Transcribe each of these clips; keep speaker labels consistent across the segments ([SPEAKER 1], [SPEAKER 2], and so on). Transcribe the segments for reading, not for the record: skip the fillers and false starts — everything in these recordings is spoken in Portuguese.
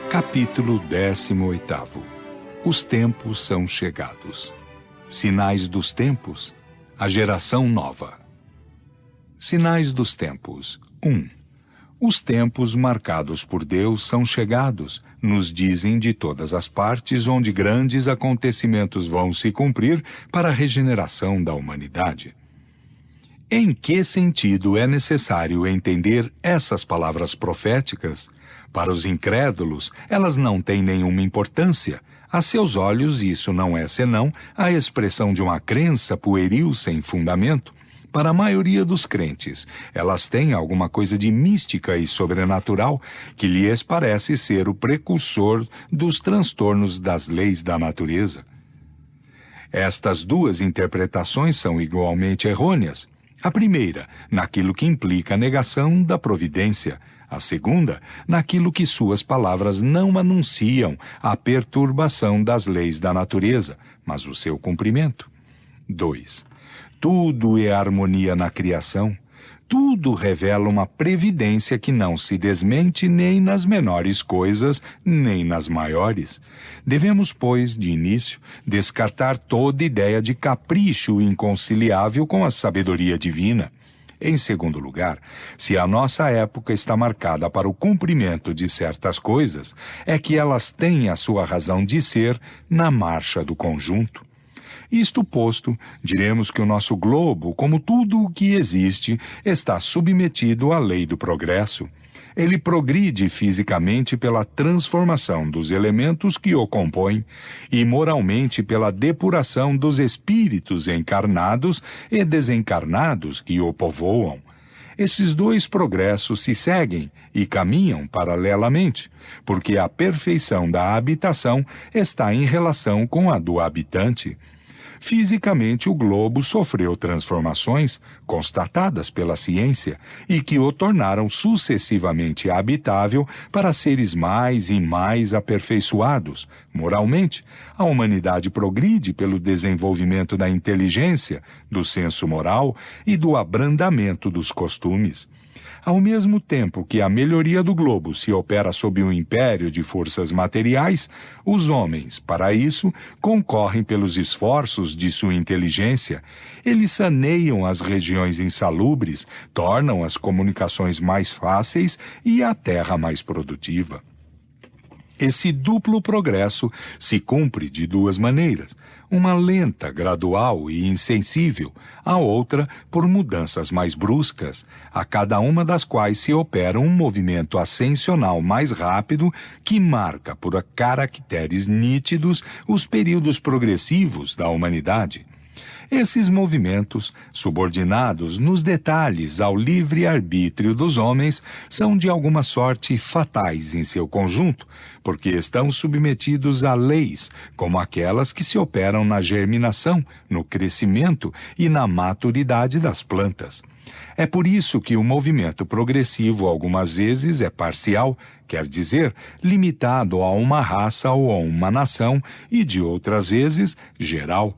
[SPEAKER 1] Capítulo 18. Os tempos são chegados. Sinais dos tempos, a geração nova. Sinais dos tempos. 1. Os tempos marcados por Deus são chegados, nos dizem de todas as partes onde grandes acontecimentos vão se cumprir para a regeneração da humanidade. Em que sentido é necessário entender essas palavras proféticas? Para os incrédulos, elas não têm nenhuma importância. A seus olhos, isso não é senão a expressão de uma crença pueril sem fundamento. Para a maioria dos crentes, elas têm alguma coisa de mística e sobrenatural que lhes parece ser o precursor dos transtornos das leis da natureza. Estas duas interpretações são igualmente errôneas. A primeira, naquilo que implica a negação da providência. A segunda, naquilo que suas palavras não anunciam a perturbação das leis da natureza, mas o seu cumprimento. 2. Tudo é harmonia na criação. Tudo revela uma previdência que não se desmente nem nas menores coisas, nem nas maiores. Devemos, pois, de início, descartar toda ideia de capricho inconciliável com a sabedoria divina. Em segundo lugar, se a nossa época está marcada para o cumprimento de certas coisas, é que elas têm a sua razão de ser na marcha do conjunto. Isto posto, diremos que o nosso globo, como tudo o que existe, está submetido à lei do progresso. Ele progride fisicamente pela transformação dos elementos que o compõem e moralmente pela depuração dos espíritos encarnados e desencarnados que o povoam. Esses dois progressos se seguem e caminham paralelamente, porque a perfeição da habitação está em relação com a do habitante. Fisicamente, o globo sofreu transformações constatadas pela ciência e que o tornaram sucessivamente habitável para seres mais e mais aperfeiçoados. Moralmente, a humanidade progride pelo desenvolvimento da inteligência, do senso moral e do abrandamento dos costumes. Ao mesmo tempo que a melhoria do globo se opera sob o império de forças materiais, os homens, para isso, concorrem pelos esforços de sua inteligência. Eles saneiam as regiões insalubres, tornam as comunicações mais fáceis e a terra mais produtiva. Esse duplo progresso se cumpre de duas maneiras, uma lenta, gradual e insensível, a outra por mudanças mais bruscas, a cada uma das quais se opera um movimento ascensional mais rápido que marca por caracteres nítidos os períodos progressivos da humanidade. Esses movimentos, subordinados nos detalhes ao livre-arbítrio dos homens, são de alguma sorte fatais em seu conjunto, porque estão submetidos a leis, como aquelas que se operam na germinação, no crescimento e na maturidade das plantas. É por isso que o movimento progressivo algumas vezes é parcial, quer dizer, limitado a uma raça ou a uma nação, e de outras vezes, geral.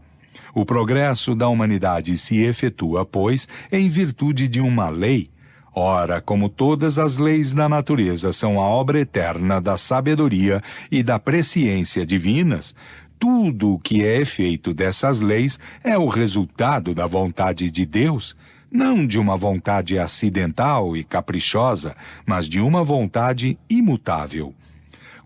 [SPEAKER 1] O progresso da humanidade se efetua, pois, em virtude de uma lei. Ora, como todas as leis da natureza são a obra eterna da sabedoria e da presciência divinas, tudo o que é efeito dessas leis é o resultado da vontade de Deus, não de uma vontade acidental e caprichosa, mas de uma vontade imutável.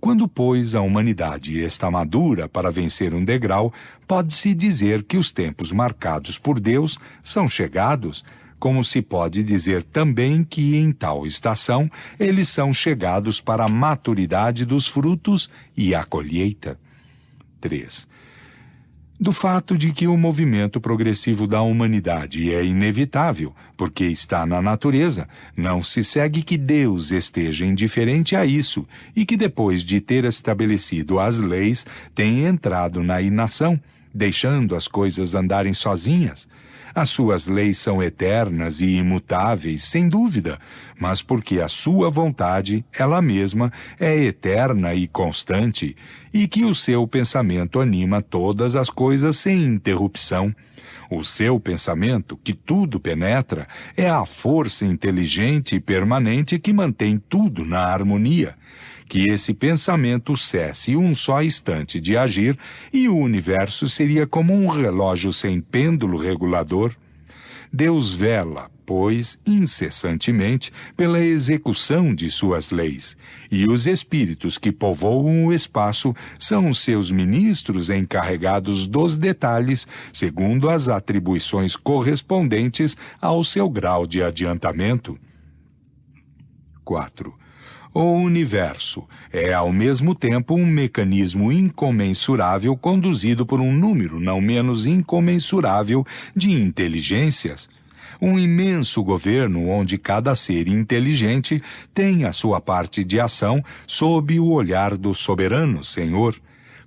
[SPEAKER 1] Quando, pois, a humanidade está madura para vencer um degrau, pode-se dizer que os tempos marcados por Deus são chegados, como se pode dizer também que, em tal estação, eles são chegados para a maturidade dos frutos e a colheita. 3. Do fato de que o movimento progressivo da humanidade é inevitável, porque está na natureza, não se segue que Deus esteja indiferente a isso e que depois de ter estabelecido as leis, tenha entrado na inação, deixando as coisas andarem sozinhas. As suas leis são eternas e imutáveis, sem dúvida, mas porque a sua vontade, ela mesma, é eterna e constante, e que o seu pensamento anima todas as coisas sem interrupção. O seu pensamento, que tudo penetra, é a força inteligente e permanente que mantém tudo na harmonia. que esse pensamento cesse um só instante de agir e o universo seria como um relógio sem pêndulo regulador. Deus vela, pois, incessantemente pela execução de suas leis, e os espíritos que povoam o espaço são os seus ministros encarregados dos detalhes, segundo as atribuições correspondentes ao seu grau de adiantamento. 4. O universo é, ao mesmo tempo, um mecanismo incomensurável conduzido por um número não menos incomensurável de inteligências. Um imenso governo onde cada ser inteligente tem a sua parte de ação sob o olhar do soberano Senhor,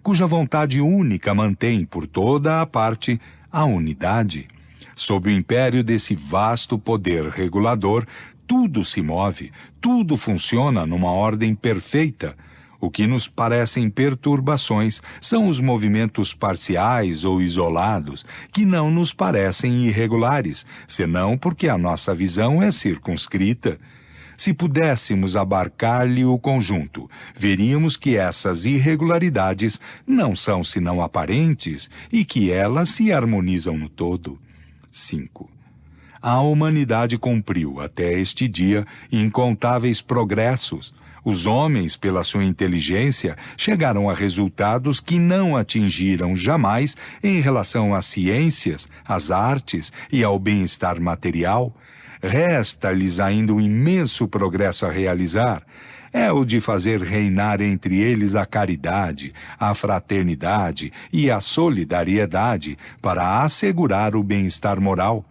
[SPEAKER 1] cuja vontade única mantém por toda a parte a unidade. Sob o império desse vasto poder regulador, tudo se move, tudo funciona numa ordem perfeita. O que nos parecem perturbações são os movimentos parciais ou isolados, que não nos parecem irregulares, senão porque a nossa visão é circunscrita. Se pudéssemos abarcar-lhe o conjunto, veríamos que essas irregularidades não são senão aparentes e que elas se harmonizam no todo. 5. A humanidade cumpriu, até este dia, incontáveis progressos. Os homens, pela sua inteligência, chegaram a resultados que não atingiram jamais em relação às ciências, às artes e ao bem-estar material. Resta-lhes ainda um imenso progresso a realizar. É o de fazer reinar entre eles a caridade, a fraternidade e a solidariedade para assegurar o bem-estar moral.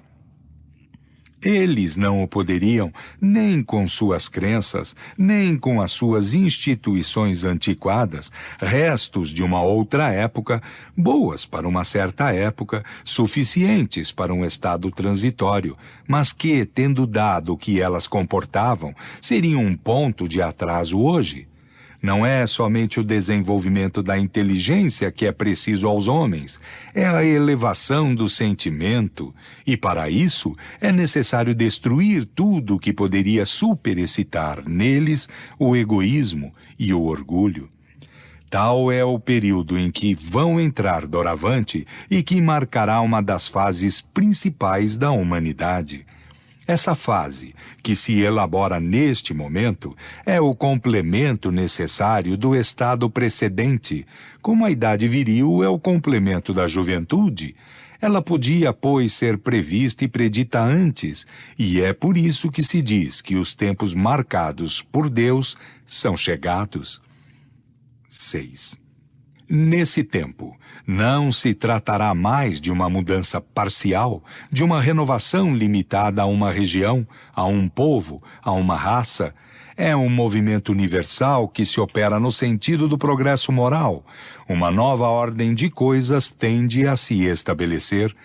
[SPEAKER 1] Eles não o poderiam, nem com suas crenças, nem com as suas instituições antiquadas, restos de uma outra época, boas para uma certa época, suficientes para um estado transitório, mas que, tendo dado o que elas comportavam, seriam um ponto de atraso hoje. Não é somente o desenvolvimento da inteligência que é preciso aos homens, é a elevação do sentimento, e para isso é necessário destruir tudo que poderia superexcitar neles o egoísmo e o orgulho. Tal é o período em que vão entrar doravante e que marcará uma das fases principais da humanidade. Essa fase, que se elabora neste momento, é o complemento necessário do estado precedente, como a idade viril é o complemento da juventude. Ela podia, pois, ser prevista e predita antes, e é por isso que se diz que os tempos marcados por Deus são chegados. 6. Nesse tempo, não se tratará mais de uma mudança parcial, de uma renovação limitada a uma região, a um povo, a uma raça. É um movimento universal que se opera no sentido do progresso moral. Uma nova ordem de coisas tende a se estabelecer,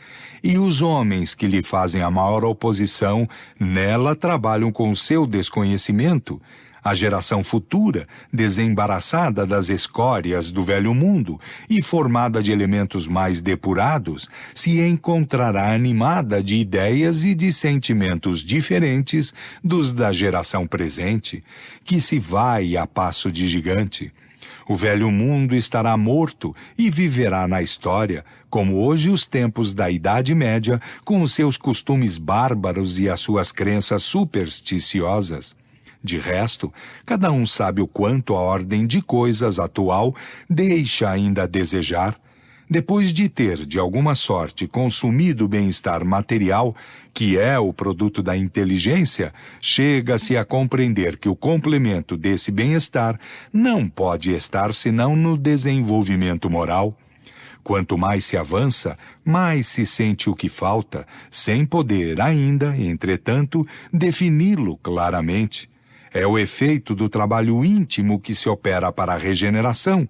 [SPEAKER 1] e os homens que lhe fazem a maior oposição nela trabalham com o seu desconhecimento. A geração futura, desembaraçada das escórias do velho mundo e formada de elementos mais depurados, se encontrará animada de ideias e de sentimentos diferentes dos da geração presente, que se vai a passo de gigante. O velho mundo estará morto e viverá na história, como hoje os tempos da Idade Média, com os seus costumes bárbaros e as suas crenças supersticiosas. De resto, cada um sabe o quanto a ordem de coisas atual deixa ainda a desejar. Depois de ter, de alguma sorte, consumido o bem-estar material, que é o produto da inteligência, chega-se a compreender que o complemento desse bem-estar não pode estar senão no desenvolvimento moral. Quanto mais se avança, mais se sente o que falta, sem poder ainda, entretanto, defini-lo claramente. É o efeito do trabalho íntimo que se opera para a regeneração.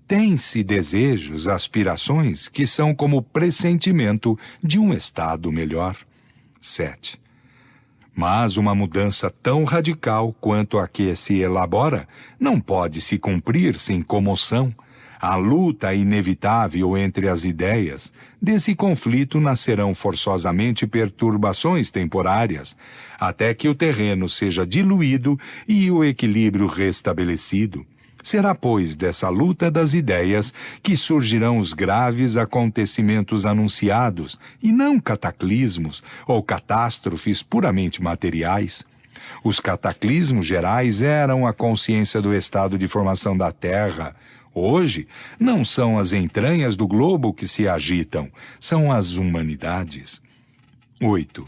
[SPEAKER 1] Tem-se desejos, aspirações que são como pressentimento de um estado melhor. 7. Mas uma mudança tão radical quanto a que se elabora não pode se cumprir sem comoção. A luta inevitável entre as ideias. Desse conflito nascerão forçosamente perturbações temporárias, até que o terreno seja diluído e o equilíbrio restabelecido. Será, pois, dessa luta das ideias que surgirão os graves acontecimentos anunciados, e não cataclismos ou catástrofes puramente materiais. Os cataclismos gerais eram a consciência do estado de formação da Terra. Hoje, não são as entranhas do globo que se agitam, são as humanidades. 8.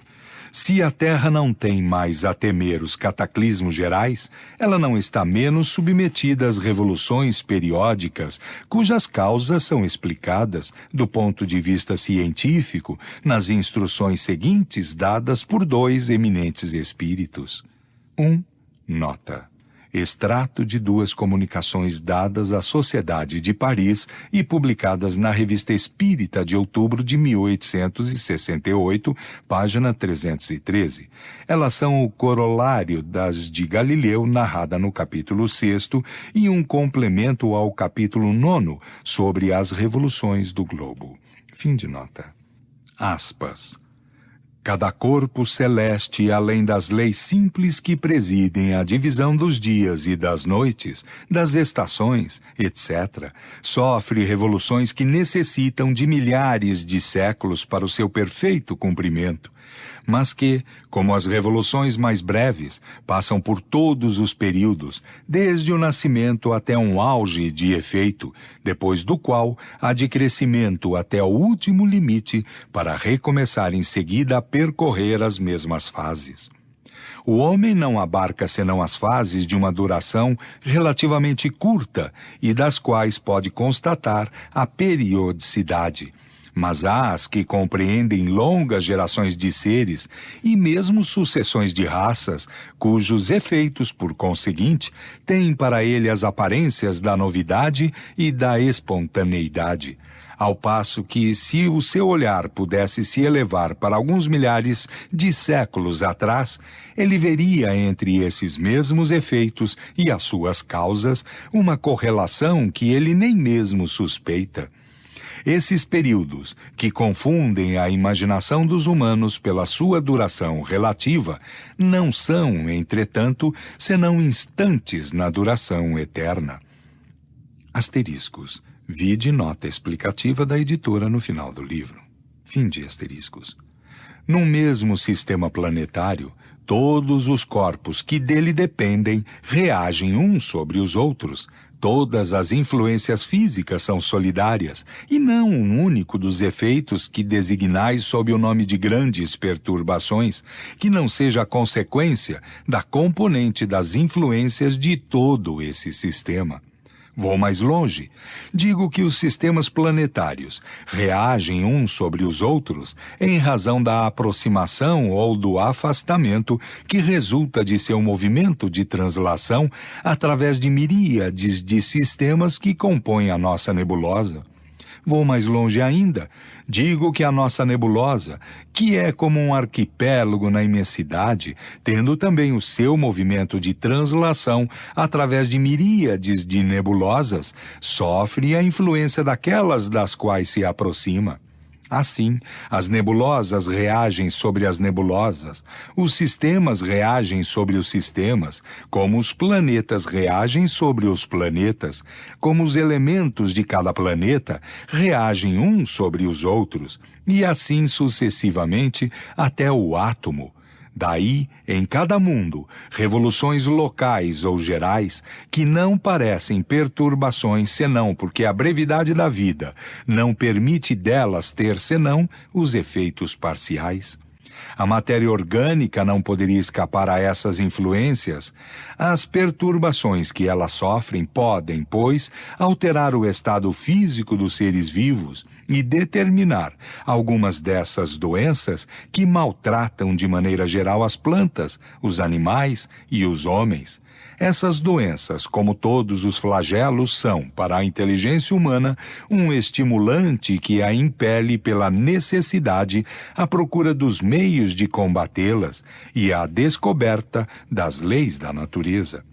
[SPEAKER 1] Se a Terra não tem mais a temer os cataclismos gerais, ela não está menos submetida às revoluções periódicas, cujas causas são explicadas, do ponto de vista científico, nas instruções seguintes dadas por dois eminentes espíritos. 1. Nota. Extrato de duas comunicações dadas à Sociedade de Paris e publicadas na Revista Espírita de outubro de 1868, página 313. Elas são o corolário das de Galileu, narrada no capítulo 6º, e um complemento ao capítulo 9º, sobre as revoluções do globo. Fim de nota. Aspas. Cada corpo celeste, além das leis simples que presidem a divisão dos dias e das noites, das estações, etc., sofre revoluções que necessitam de milhares de séculos para o seu perfeito cumprimento, mas que, como as revoluções mais breves, passam por todos os períodos, desde o nascimento até um auge de efeito, depois do qual há de crescimento até o último limite para recomeçar em seguida a percorrer as mesmas fases. O homem não abarca senão as fases de uma duração relativamente curta e das quais pode constatar a periodicidade. Mas há as que compreendem longas gerações de seres e mesmo sucessões de raças, cujos efeitos, por conseguinte, têm para ele as aparências da novidade e da espontaneidade. Ao passo que, se o seu olhar pudesse se elevar para alguns milhares de séculos atrás, ele veria entre esses mesmos efeitos e as suas causas uma correlação que ele nem mesmo suspeita. Esses períodos, que confundem a imaginação dos humanos pela sua duração relativa, não são, entretanto, senão instantes na duração eterna. Asteriscos. Vide nota explicativa da editora no final do livro. Fim de asteriscos. Num mesmo sistema planetário, todos os corpos que dele dependem reagem uns sobre os outros. Todas as influências físicas são solidárias, e não um único dos efeitos que designais sob o nome de grandes perturbações, que não seja a consequência da componente das influências de todo esse sistema. Vou mais longe. Digo que os sistemas planetários reagem uns sobre os outros em razão da aproximação ou do afastamento que resulta de seu movimento de translação através de miríades de sistemas que compõem a nossa nebulosa. Vou mais longe ainda. Digo que a nossa nebulosa, que é como um arquipélago na imensidade, tendo também o seu movimento de translação através de miríades de nebulosas, sofre a influência daquelas das quais se aproxima. Assim, as nebulosas reagem sobre as nebulosas, os sistemas reagem sobre os sistemas, como os planetas reagem sobre os planetas, como os elementos de cada planeta reagem uns sobre os outros, e assim sucessivamente até o átomo. Daí, em cada mundo, revoluções locais ou gerais que não parecem perturbações senão porque a brevidade da vida não permite delas ter senão os efeitos parciais. A matéria orgânica não poderia escapar a essas influências. As perturbações que elas sofrem podem, pois, alterar o estado físico dos seres vivos e determinar algumas dessas doenças que maltratam de maneira geral as plantas, os animais e os homens. Essas doenças, como todos os flagelos, são, para a inteligência humana, um estimulante que a impele pela necessidade à procura dos meios de combatê-las e à descoberta das leis da natureza.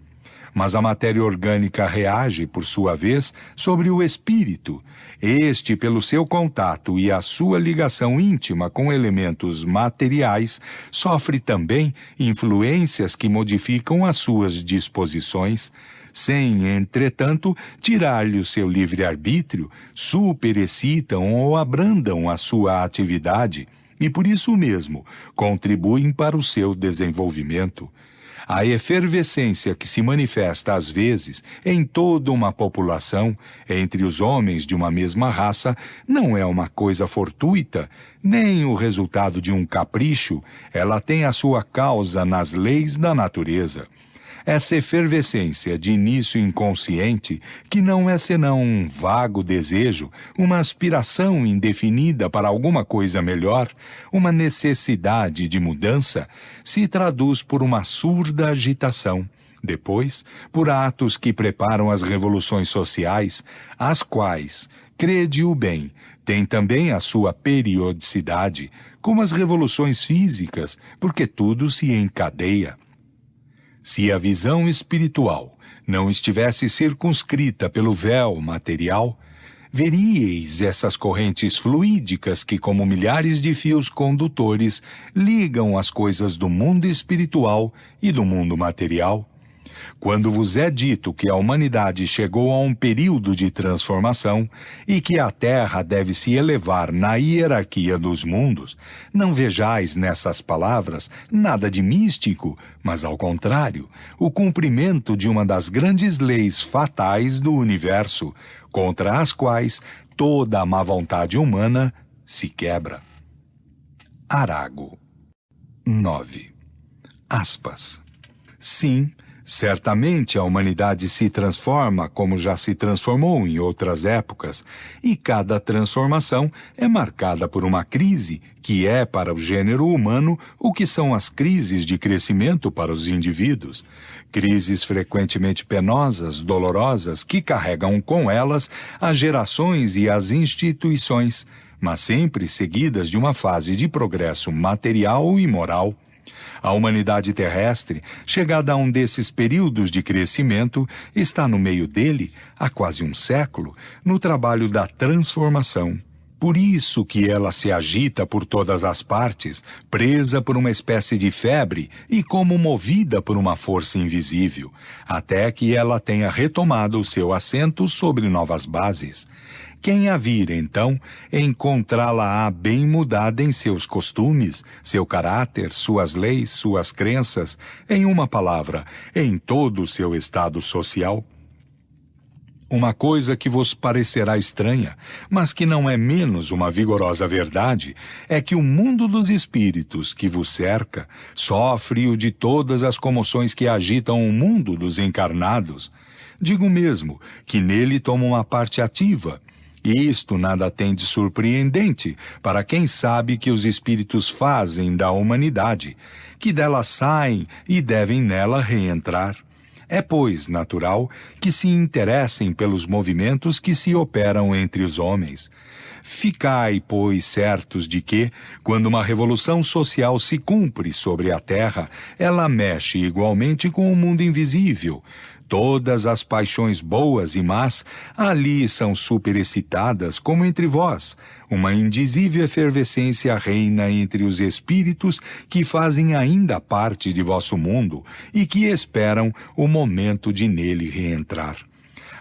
[SPEAKER 1] Mas a matéria orgânica reage, por sua vez, sobre o espírito. Este, pelo seu contato e a sua ligação íntima com elementos materiais, sofre também influências que modificam as suas disposições. sem, entretanto, tirar-lhe o seu livre-arbítrio, superexcitam ou abrandam a sua atividade e, por isso mesmo, contribuem para o seu desenvolvimento. A efervescência que se manifesta às vezes em toda uma população, entre os homens de uma mesma raça, não é uma coisa fortuita, nem o resultado de um capricho, ela tem a sua causa nas leis da natureza. Essa efervescência de início inconsciente, que não é senão um vago desejo, uma aspiração indefinida para alguma coisa melhor, uma necessidade de mudança, se traduz por uma surda agitação. Depois, por atos que preparam as revoluções sociais, as quais, crede-o bem, têm também a sua periodicidade, como as revoluções físicas, porque tudo se encadeia. Se a visão espiritual não estivesse circunscrita pelo véu material, veríeis essas correntes fluídicas que, como milhares de fios condutores, ligam as coisas do mundo espiritual e do mundo material. Quando vos é dito que a humanidade chegou a um período de transformação e que a Terra deve se elevar na hierarquia dos mundos, não vejais nessas palavras nada de místico, mas ao contrário, o cumprimento de uma das grandes leis fatais do universo, contra as quais toda a má vontade humana se quebra. Arago 9. Aspas. Sim, certamente a humanidade se transforma como já se transformou em outras épocas, e cada transformação é marcada por uma crise, que é para o gênero humano o que são as crises de crescimento para os indivíduos. Crises frequentemente penosas, dolorosas, que carregam com elas as gerações e as instituições, mas sempre seguidas de uma fase de progresso material e moral. A humanidade terrestre, chegada a um desses períodos de crescimento, está no meio dele, há quase um século, no trabalho da transformação. Por isso que ela se agita por todas as partes, presa por uma espécie de febre e como movida por uma força invisível, até que ela tenha retomado o seu assento sobre novas bases. Quem a vir, então, encontrá-la-á bem mudada em seus costumes, seu caráter, suas leis, suas crenças, em uma palavra, em todo o seu estado social. Uma coisa que vos parecerá estranha, mas que não é menos uma vigorosa verdade, é que o mundo dos espíritos que vos cerca sofre-o de todas as comoções que agitam o mundo dos encarnados. Digo mesmo que nele toma uma parte ativa. Isto nada tem de surpreendente para quem sabe que os espíritos fazem da humanidade, que dela saem e devem nela reentrar. É, pois, natural que se interessem pelos movimentos que se operam entre os homens. Ficai, pois, certos de que, quando uma revolução social se cumpre sobre a terra, ela mexe igualmente com o mundo invisível. Todas as paixões boas e más ali são superexcitadas como entre vós. Uma indizível efervescência reina entre os espíritos que fazem ainda parte de vosso mundo e que esperam o momento de nele reentrar.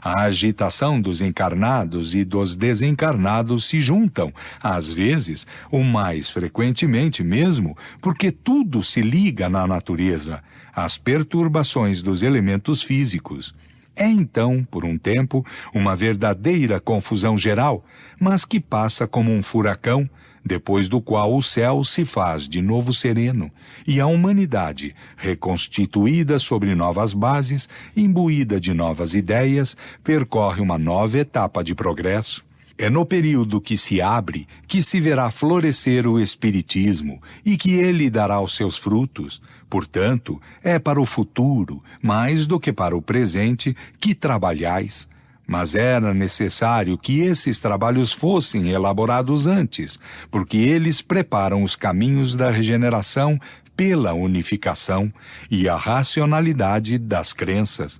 [SPEAKER 1] A agitação dos encarnados e dos desencarnados se juntam, às vezes, o mais frequentemente mesmo, porque tudo se liga na natureza, às perturbações dos elementos físicos. É então, por um tempo, uma verdadeira confusão geral, mas que passa como um furacão, depois do qual o céu se faz de novo sereno, e a humanidade, reconstituída sobre novas bases, imbuída de novas ideias, percorre uma nova etapa de progresso. É no período que se abre que se verá florescer o Espiritismo e que ele dará os seus frutos. Portanto, é para o futuro, mais do que para o presente, que trabalhais. Mas era necessário que esses trabalhos fossem elaborados antes, porque eles preparam os caminhos da regeneração pela unificação e a racionalidade das crenças.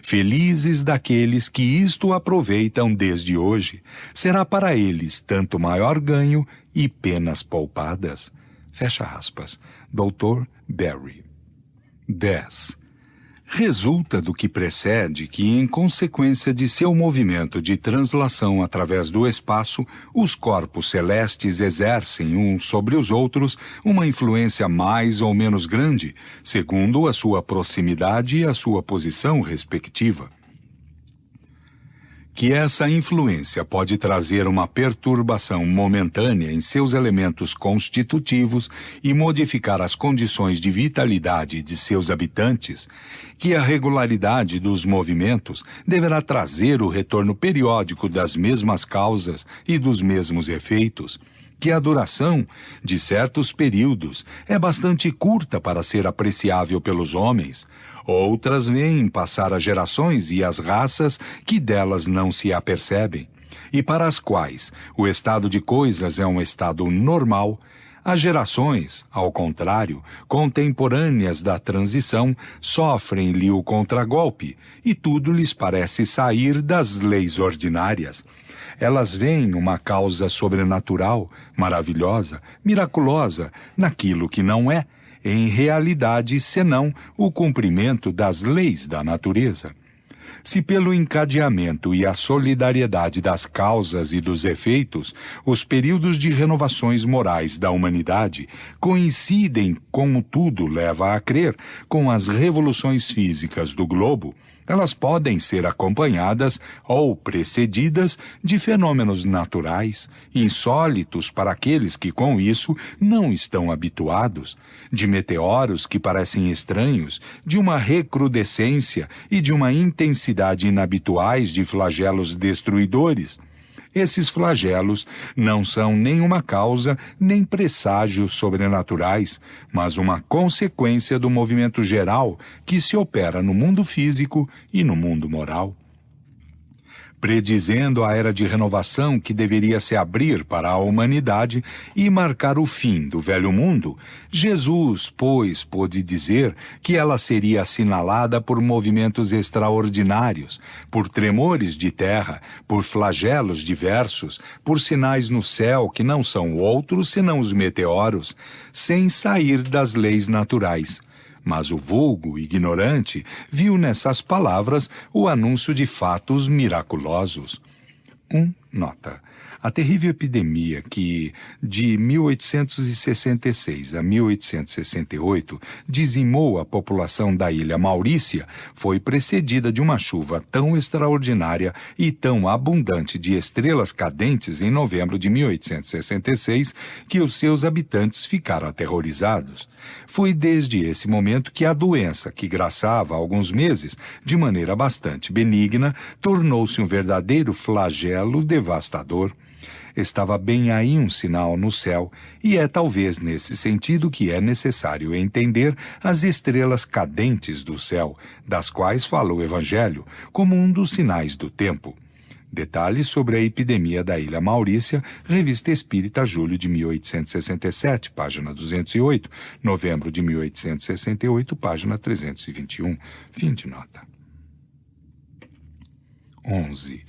[SPEAKER 1] Felizes daqueles que isto aproveitam desde hoje, será para eles tanto maior ganho e penas poupadas. Fecha aspas. Dr. Berry. 10. Resulta do que precede que, em consequência de seu movimento de translação através do espaço, os corpos celestes exercem uns sobre os outros uma influência mais ou menos grande, segundo a sua proximidade e a sua posição respectiva. Que essa influência pode trazer uma perturbação momentânea em seus elementos constitutivos e modificar as condições de vitalidade de seus habitantes, que a regularidade dos movimentos deverá trazer o retorno periódico das mesmas causas e dos mesmos efeitos, que a duração de certos períodos é bastante curta para ser apreciável pelos homens. Outras veem passar as gerações e as raças que delas não se apercebem, e para as quais o estado de coisas é um estado normal. As gerações, ao contrário, contemporâneas da transição, sofrem-lhe o contragolpe, e tudo lhes parece sair das leis ordinárias. Elas veem uma causa sobrenatural, maravilhosa, miraculosa, naquilo que não é, em realidade, senão o cumprimento das leis da natureza. Se pelo encadeamento e a solidariedade das causas e dos efeitos, os períodos de renovações morais da humanidade coincidem, como tudo leva a crer, com as revoluções físicas do globo, elas podem ser acompanhadas ou precedidas de fenômenos naturais, insólitos para aqueles que com isso não estão habituados, de meteoros que parecem estranhos, de uma recrudescência e de uma intensidade inabituais de flagelos destruidores. Esses flagelos não são nenhuma causa nem presságios sobrenaturais, mas uma consequência do movimento geral que se opera no mundo físico e no mundo moral. Predizendo a era de renovação que deveria se abrir para a humanidade e marcar o fim do velho mundo, Jesus, pois, pôde dizer que ela seria assinalada por movimentos extraordinários, por tremores de terra, por flagelos diversos, por sinais no céu que não são outros senão os meteoros, sem sair das leis naturais. Mas o vulgo ignorante viu nessas palavras o anúncio de fatos miraculosos. Nota. A terrível epidemia que, de 1866 a 1868, dizimou a população da ilha Maurícia, foi precedida de uma chuva tão extraordinária e tão abundante de estrelas cadentes em novembro de 1866 que os seus habitantes ficaram aterrorizados. Foi desde esse momento que a doença, que graçava há alguns meses de maneira bastante benigna, tornou-se um verdadeiro flagelo devastador. Estava bem aí um sinal no céu, e é talvez nesse sentido que é necessário entender as estrelas cadentes do céu, das quais fala o Evangelho, como um dos sinais do tempo. Detalhes sobre a epidemia da Ilha Maurícia, Revista Espírita, julho de 1867, página 208, novembro de 1868, página 321. Fim de nota. 11.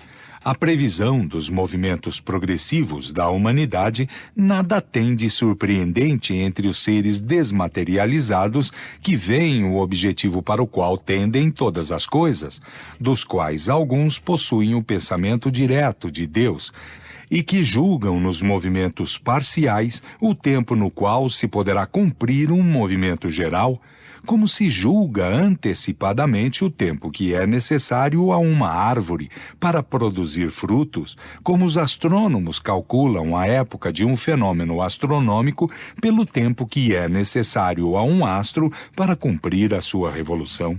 [SPEAKER 1] A previsão dos movimentos progressivos da humanidade nada tem de surpreendente entre os seres desmaterializados que veem o objetivo para o qual tendem todas as coisas, dos quais alguns possuem o pensamento direto de Deus, e que julgam nos movimentos parciais o tempo no qual se poderá cumprir um movimento geral, como se julga antecipadamente o tempo que é necessário a uma árvore para produzir frutos, como os astrônomos calculam a época de um fenômeno astronômico pelo tempo que é necessário a um astro para cumprir a sua revolução.